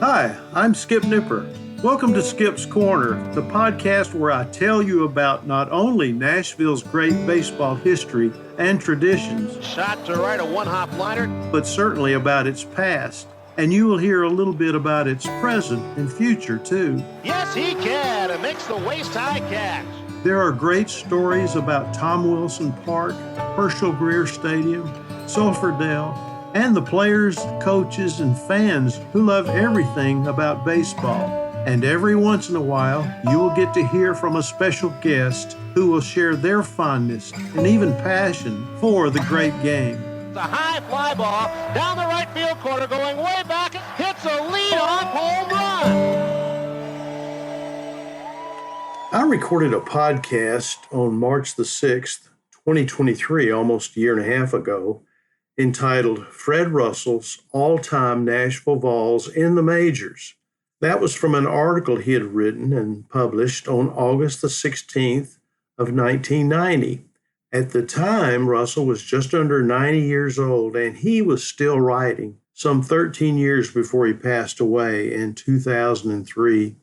Hi, I'm Skip Nipper. Welcome to Skip's Corner, the podcast where I tell you about not only Nashville's great baseball history and traditions, shot to right, a one-hop liner, but certainly about its past. And you will hear a little bit about its present and future, too. Yes, he can, and makes the waist-high catch. There are great stories about Tom Wilson Park, Herschel Greer Stadium, Sulphur Dell, and the players, coaches, and fans who love everything about baseball. And every once in a while, you will get to hear from a special guest who will share their fondness and even passion for the great game. The high fly ball down the right field corner, going way back, hits a lead-off home run. I recorded a podcast on March the 6th, 2023, almost a year and a half ago, entitled Fred Russell's All-Time Nashville Vols in the Majors. That was from an article he had written and published on August the 16th of 1990. At the time, Russell was just under 90 years old, and he was still writing, some 13 years before he passed away in 2003.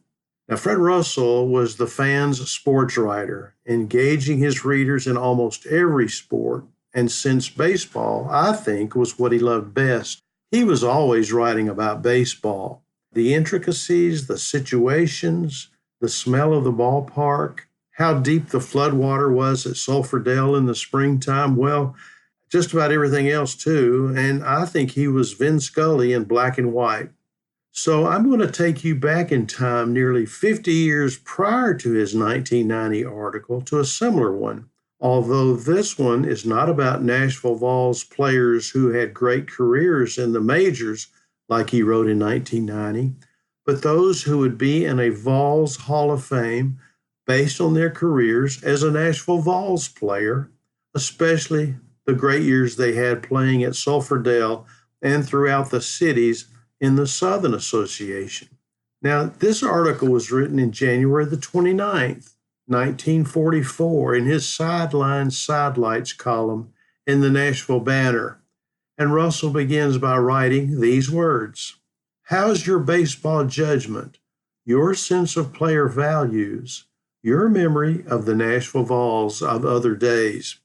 Now, Fred Russell was the fans' sportswriter, engaging his readers in almost every sport. And since baseball, I think, was what he loved best, he was always writing about baseball. The intricacies, the situations, the smell of the ballpark, how deep the floodwater was at Sulphur Dell in the springtime, well, just about everything else too. And I think he was Vin Scully in black and white. So I'm going to take you back in time nearly 50 years prior to his 1990 article to a similar one. Although this one is not about Nashville Vols players who had great careers in the majors, like he wrote in 1990, but those who would be in a Vols Hall of Fame based on their careers as a Nashville Vols player, especially the great years they had playing at Sulphur Dell and throughout the cities in the Southern Association. Now, this article was written in January the 29th. 1944, in his Sideline Sidelights column in the Nashville Banner. And Russell begins by writing these words: "How's your baseball judgment, your sense of player values, your memory of the Nashville Vols of other days?"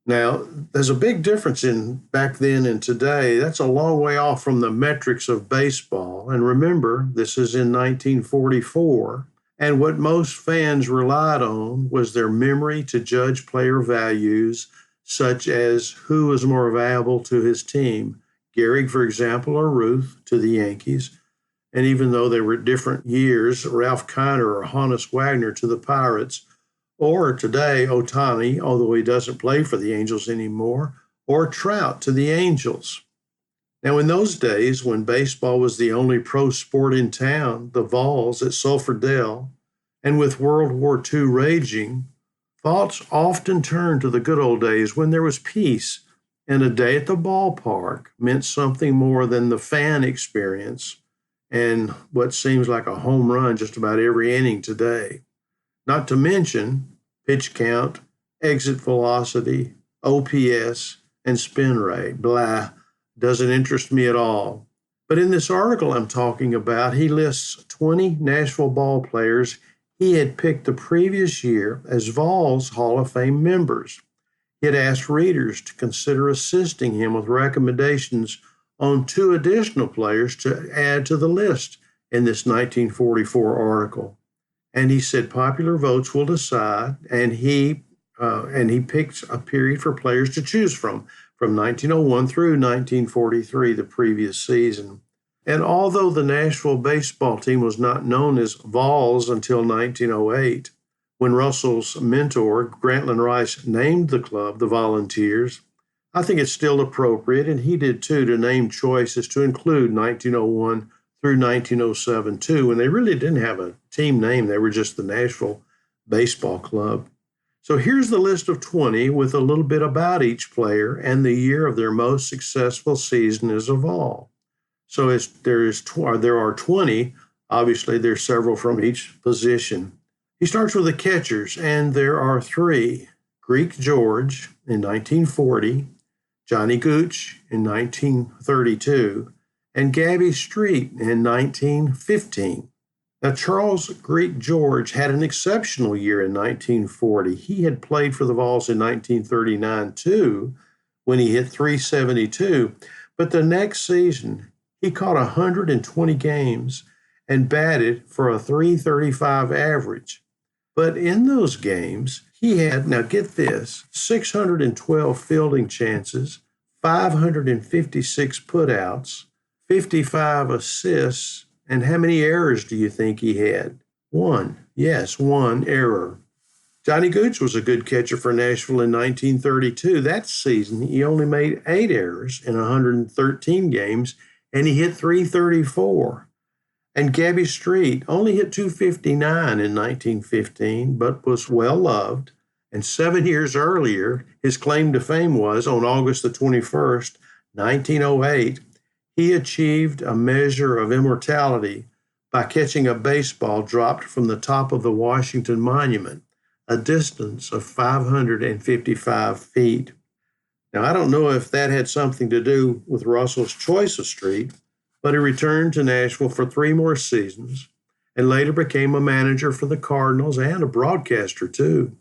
Now, there's a big difference in back then and today. That's a long way off from the metrics of baseball. And remember, this is in 1944. And what most fans relied on was their memory to judge player values, such as who was more valuable to his team, Gehrig, for example, or Ruth to the Yankees. And even though they were different years, Ralph Kiner or Honus Wagner to the Pirates, or today, Ohtani, although he doesn't play for the Angels anymore, or Trout to the Angels. Now, in those days, when baseball was the only pro sport in town, the Vols at Sulphur Dell, and with World War II raging, thoughts often turned to the good old days when there was peace, and a day at the ballpark meant something more than the fan experience and what seems like a home run just about every inning today. Not to mention pitch count, exit velocity, OPS, and spin rate. Blah. Doesn't interest me at all. But in this article I'm talking about, he lists 20 Nashville ball players he had picked the previous year as Vols Hall of Fame members. He had asked readers to consider assisting him with recommendations on 2 additional players to add to the list in this 1944 article. And he said popular votes will decide, and he picked a period for players to choose from 1901 through 1943, the previous season. And although the Nashville baseball team was not known as Vols until 1908, when Russell's mentor, Grantland Rice, named the club the Volunteers, I think it's still appropriate, and he did too, to name choices to include 1901 through 1907 too, when they really didn't have a team name. They were just the Nashville Baseball Club. So here's the list of 20 with a little bit about each player and the year of their most successful season as a Vol. So there are 20. Obviously, there's several from each position. He starts with the catchers, and there are 3. Greek George in 1940, Johnny Gooch in 1932, and Gabby Street in 1915. Now, Charles Greek George had an exceptional year in 1940. He had played for the Vols in 1939 too, when he hit 372. But the next season, he caught 120 games and batted for a 335 average. But in those games, he had, now get this, 612 fielding chances, 556 putouts, 55 assists, and how many errors do you think he had? One. Yes, one error. Johnny Gooch was a good catcher for Nashville in 1932. That season, he only made 8 errors in 113 games, and he hit 334. And Gabby Street only hit 259 in 1915, but was well loved. And 7 years earlier, his claim to fame was on August the 21st, 1908, he achieved a measure of immortality by catching a baseball dropped from the top of the Washington Monument, a distance of 555 feet. Now, I don't know if that had something to do with Russell's choice of Street, but he returned to Nashville for 3 more seasons and later became a manager for the Cardinals and a broadcaster too.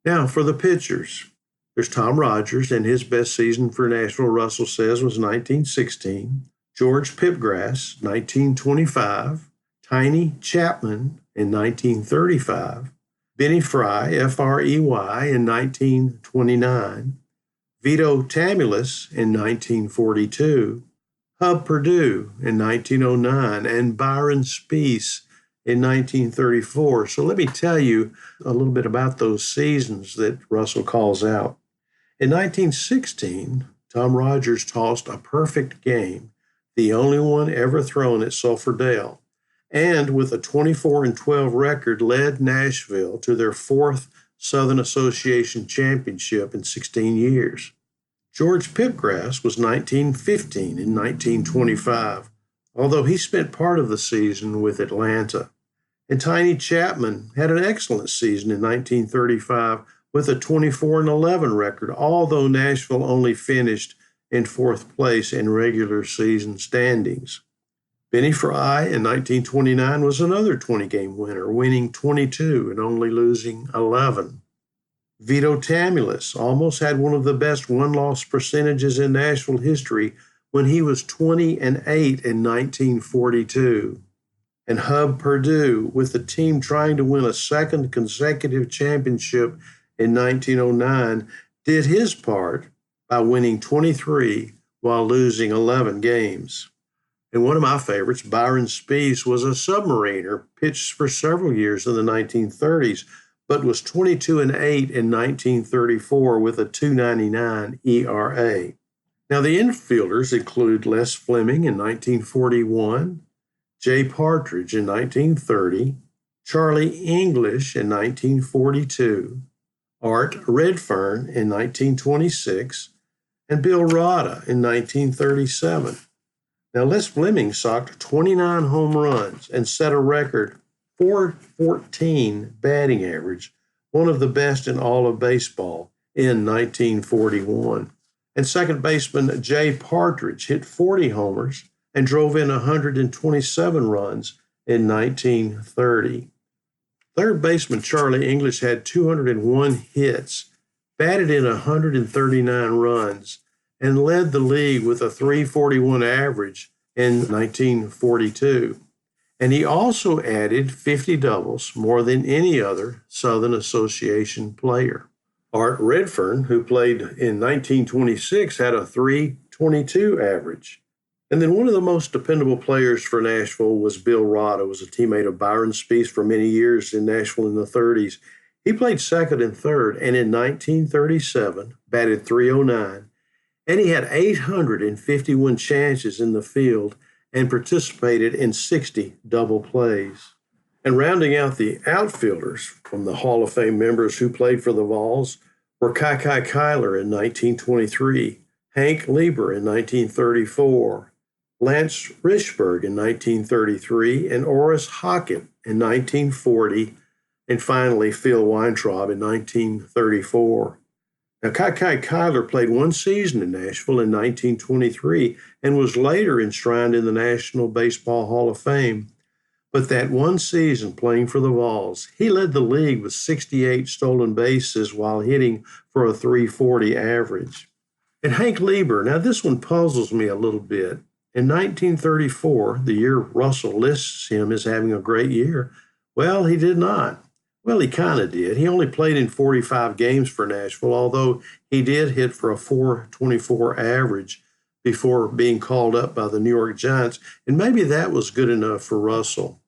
Now, for the pitchers, there's Tom Rogers, and his best season for Nashville, Russell says, was 1916. George Pipgrass, 1925. Tiny Chapman in 1935. Benny Fry, F-R-E-Y, in 1929. Vito Tamulus in 1942. Hub Perdue in 1909, and Byron Spies in 1934. So let me tell you a little bit about those seasons that Russell calls out. In 1916, Tom Rogers tossed a perfect game, the only one ever thrown at Sulphur Dale, and with a 24-12 record led Nashville to their 4th Southern Association championship in 16 years. George Pipgrass was 1915 in 1925, although he spent part of the season with Atlanta. And Tiny Chapman had an excellent season in 1935 with a 24-11 record, although Nashville only finished in 4th place in regular season standings. Benny Fry in 1929 was another 20-game winner, winning 22 and only losing 11. Vito Tamulus almost had one of the best win-loss percentages in Nashville history when he was 20-8 in 1942. And Hub Perdue, with the team trying to win a 2nd consecutive championship in 1909, did his part by winning 23 while losing 11 games. And one of my favorites, Byron Spies, was a submariner, pitched for several years in the 1930s, but was 22-8 in 1934 with a 2.99 ERA. Now, the infielders include Les Fleming in 1941, Jay Partridge in 1930, Charlie English in 1942, Art Redfern in 1926, and Bill Rada in 1937. Now, Les Fleming socked 29 home runs and set a record .414 batting average, one of the best in all of baseball, in 1941. And second baseman Jay Partridge hit 40 homers and drove in 127 runs in 1930. Third baseman Charlie English had 201 hits, batted in 139 runs, and led the league with a .341 average in 1942. And he also added 50 doubles, more than any other Southern Association player. Art Redfern, who played in 1926, had a .322 average. And then one of the most dependable players for Nashville was Bill Rada, was a teammate of Byron Spies for many years in Nashville in the 30s. He played second and third, and in 1937, batted .309, and he had 851 chances in the field and participated in 60 double plays. And rounding out the outfielders from the Hall of Fame members who played for the Vols were Kai Kyler in 1923, Hank Lieber in 1934, Lance Richburg in 1933, and Oris Hockett in 1940, and finally Phil Weintraub in 1934. Now, Kai Kyler played one season in Nashville in 1923 and was later enshrined in the National Baseball Hall of Fame. But that one season playing for the Vols, he led the league with 68 stolen bases while hitting for a 340 average. And Hank Lieber, now this one puzzles me a little bit. In 1934, the year Russell lists him as having a great year, well, he did not. Well, he kind of did. He only played in 45 games for Nashville, although he did hit for a 424 average before being called up by the New York Giants, and maybe that was good enough for Russell.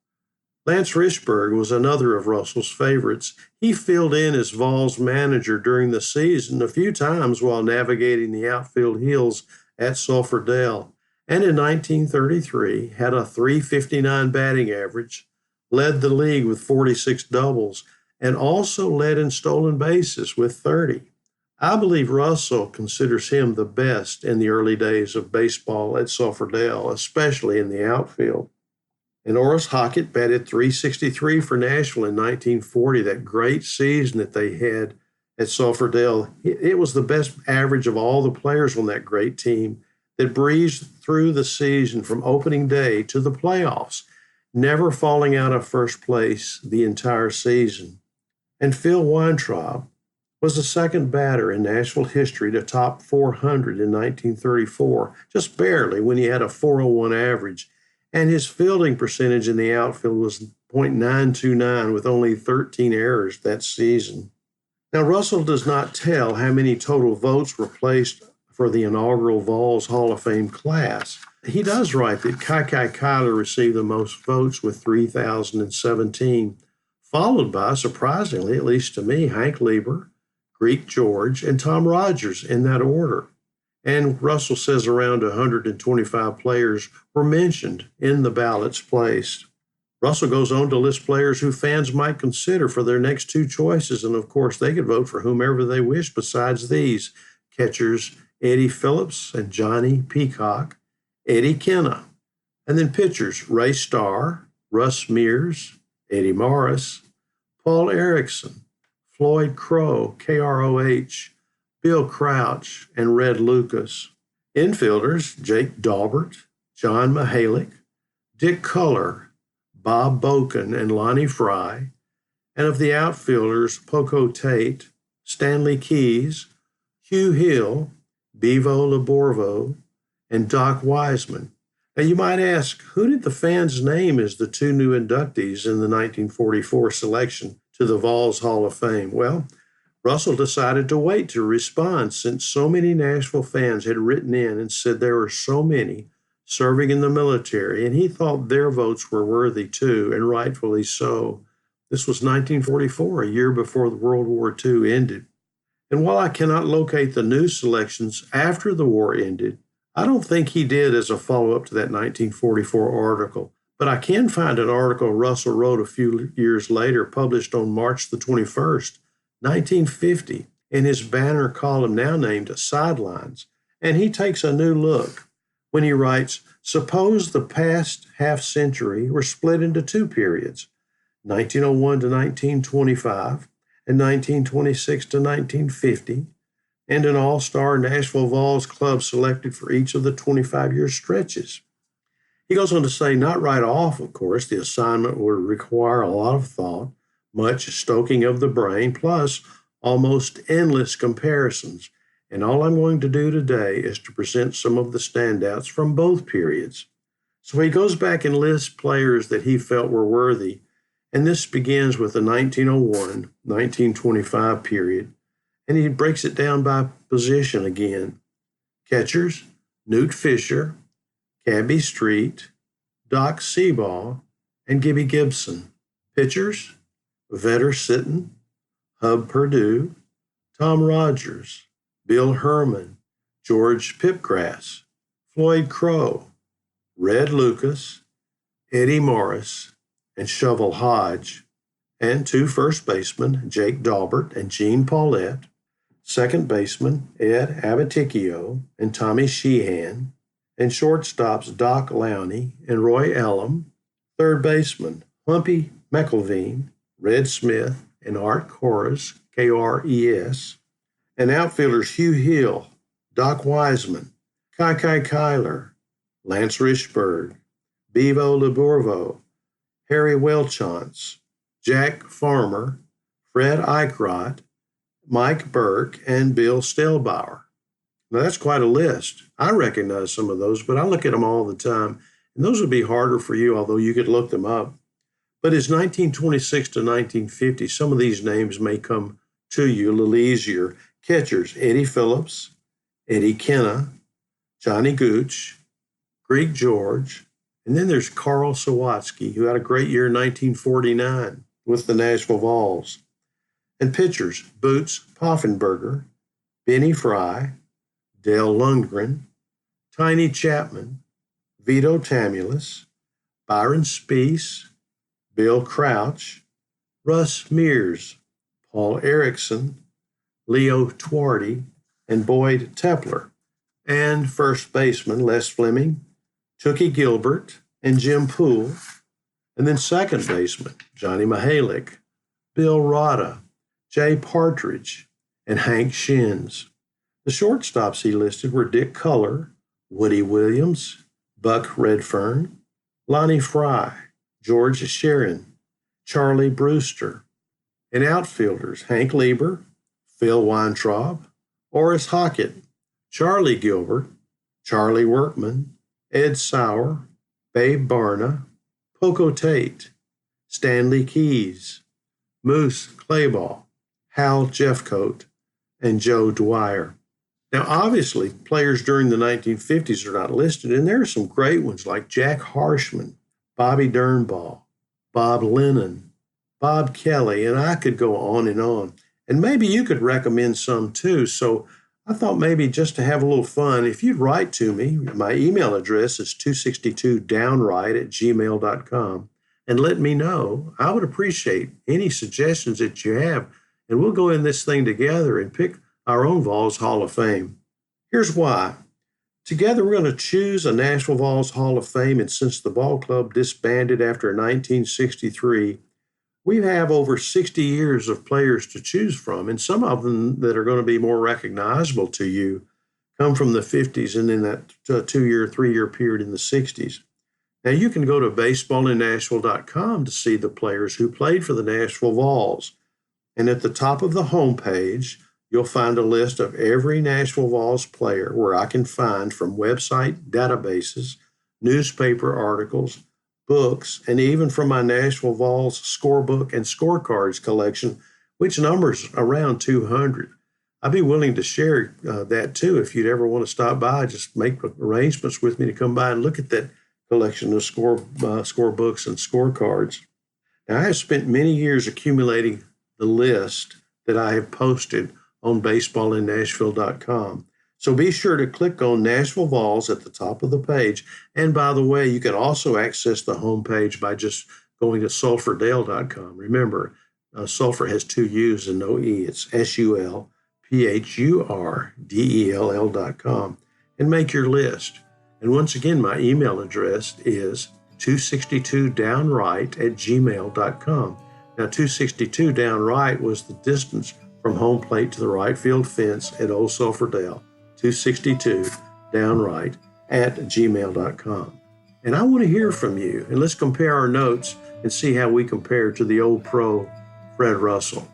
Lance Richburg was another of Russell's favorites. He filled in as Vols manager during the season a few times while navigating the outfield hills at Sulphur Dell, and in 1933 had a 359 batting average, led the league with 46 doubles, and also led in stolen bases with 30. I believe Russell considers him the best in the early days of baseball at Sulphur Dell, especially in the outfield. And Oris Hockett batted .363 for Nashville in 1940, that great season that they had at Sulphur Dell. It was the best average of all the players on that great team that breezed through the season from opening day to the playoffs, never falling out of first place the entire season. And Phil Weintraub was the second batter in Nashville history to top 400 in 1934, just barely, when he had a 401 average. And his fielding percentage in the outfield was .929 with only 13 errors that season. Now, Russell does not tell how many total votes were placed for the inaugural Vols Hall of Fame class. He does write that Kai Kyler received the most votes with 3,017, followed by, surprisingly, at least to me, Hank Lieber, Greek George, and Tom Rogers in that order. And Russell says around 125 players were mentioned in the ballots placed. Russell goes on to list players who fans might consider for their next two choices, and of course they could vote for whomever they wish besides these: catchers Eddie Phillips and Johnny Peacock, Eddie Kenna, and then pitchers Ray Starr, Russ Mears, Eddie Morris, Paul Erickson, Floyd Crow, KROH, Bill Crouch, and Red Lucas. Infielders, Jake Daubert, John Mihalik, Dick Culler, Bob Boken, and Lonnie Fry. And of the outfielders, Poco Tate, Stanley Keys, Hugh Hill, Bevo Laborvo, and Doc Wiseman. Now you might ask, who did the fans name as the two new inductees in the 1944 selection to the Vols Hall of Fame? Well, Russell decided to wait to respond since so many Nashville fans had written in and said there were so many serving in the military, and he thought their votes were worthy too, and rightfully so. This was 1944, a year before World War II ended. And while I cannot locate the new selections after the war ended, I don't think he did as a follow-up to that 1944 article. But I can find an article Russell wrote a few years later, published on March the 21st, 1950, in his Banner column now named Sidelines, and he takes a new look when he writes, suppose the past half century were split into two periods, 1901 to 1925 and 1926 to 1950, and an all-star Nashville Vols club selected for each of the 25-year stretches. He goes on to say, not right off, of course, the assignment would require a lot of thought, much stoking of the brain, plus almost endless comparisons. And all I'm going to do today is to present some of the standouts from both periods. So he goes back and lists players that he felt were worthy, and this begins with the 1901-1925 period, and he breaks it down by position again. Catchers, Newt Fisher, Cabby Street, Doc Seabaugh, and Gibby Gibson. Pitchers, Vetter Sitton, Hub Perdue, Tom Rogers, Bill Herman, George Pipgrass, Floyd Crow, Red Lucas, Eddie Morris, and Shovel Hodge, and two first basemen, Jake Daubert and Gene Paulette, second baseman, Ed Abaticchio and Tommy Sheehan, and shortstops Doc Lowney and Roy Elam, third baseman, Humpy McElveen, Red Smith, and Art Kores, Kres, And outfielders Hugh Hill, Doc Wiseman, Kai Kyler, Lance Richburg, Bevo Libourvo, Harry Welchance, Jack Farmer, Fred Eichrott, Mike Burke, and Bill Stelbauer. Now, that's quite a list. I recognize some of those, but I look at them all the time, and those would be harder for you, although you could look them up. But it's 1926 to 1950. Some of these names may come to you a little easier. Catchers, Eddie Phillips, Eddie Kenna, Johnny Gooch, Greek George, and then there's Carl Sawatsky, who had a great year in 1949 with the Nashville Vols. And pitchers, Boots Poffenberger, Benny Fry, Dale Lundgren, Tiny Chapman, Vito Tamulus, Byron Speece, Bill Crouch, Russ Mears, Paul Erickson, Leo Twardy, and Boyd Tepler. And first baseman, Les Fleming, Tookie Gilbert, and Jim Poole. And then second baseman, Johnny Mihalik, Bill Rada, Jay Partridge, and Hank Shins. The shortstops he listed were Dick Culler, Woody Williams, Buck Redfern, Lonnie Fry, George Sheeran, Charlie Brewster, and outfielders Hank Lieber, Phil Weintraub, Horace Hockett, Charlie Gilbert, Charlie Workman, Ed Sauer, Babe Barna, Poco Tate, Stanley Keys, Moose Clayball, Hal Jeffcoat, and Joe Dwyer. Now, obviously, players during the 1950s are not listed, and there are some great ones like Jack Harshman, Bobby Durnball, Bob Lennon, Bob Kelly, and I could go on. And maybe you could recommend some too. So I thought maybe just to have a little fun, if you'd write to me, my email address is 262downright@gmail.com, and let me know. I would appreciate any suggestions that you have, and we'll go in this thing together and pick our own Vols Hall of Fame. Here's why. Together, we're going to choose a Nashville Vols Hall of Fame, and since the ball club disbanded after 1963, we have over 60 years of players to choose from, and some of them that are going to be more recognizable to you come from the 50s and in that 2-year, 3-year period in the 60s. Now, you can go to baseballinnashville.com to see the players who played for the Nashville Vols, and at the top of the homepage, you'll find a list of every Nashville Vols player where I can find from website databases, newspaper articles, books, and even from my Nashville Vols scorebook and scorecards collection, which numbers around 200. I'd be willing to share that too if you'd ever want to stop by. Just make arrangements with me to come by and look at that collection of scorebooks and scorecards. Now, I have spent many years accumulating the list that I have posted on baseballinnashville.com. So be sure to click on Nashville Vols at the top of the page. And by the way, you can also access the homepage by just going to sulphurdale.com. Remember, sulphur has 2 U's and no E. It's sulphurdell.com. And make your list. And once again, my email address is 262downright@gmail.com. Now, 262 downright was the distance from home plate to the right field fence at Old Sulphurdale. 262 downright@gmail.com. And I want to hear from you. And let's compare our notes and see how we compare to the old pro, Fred Russell.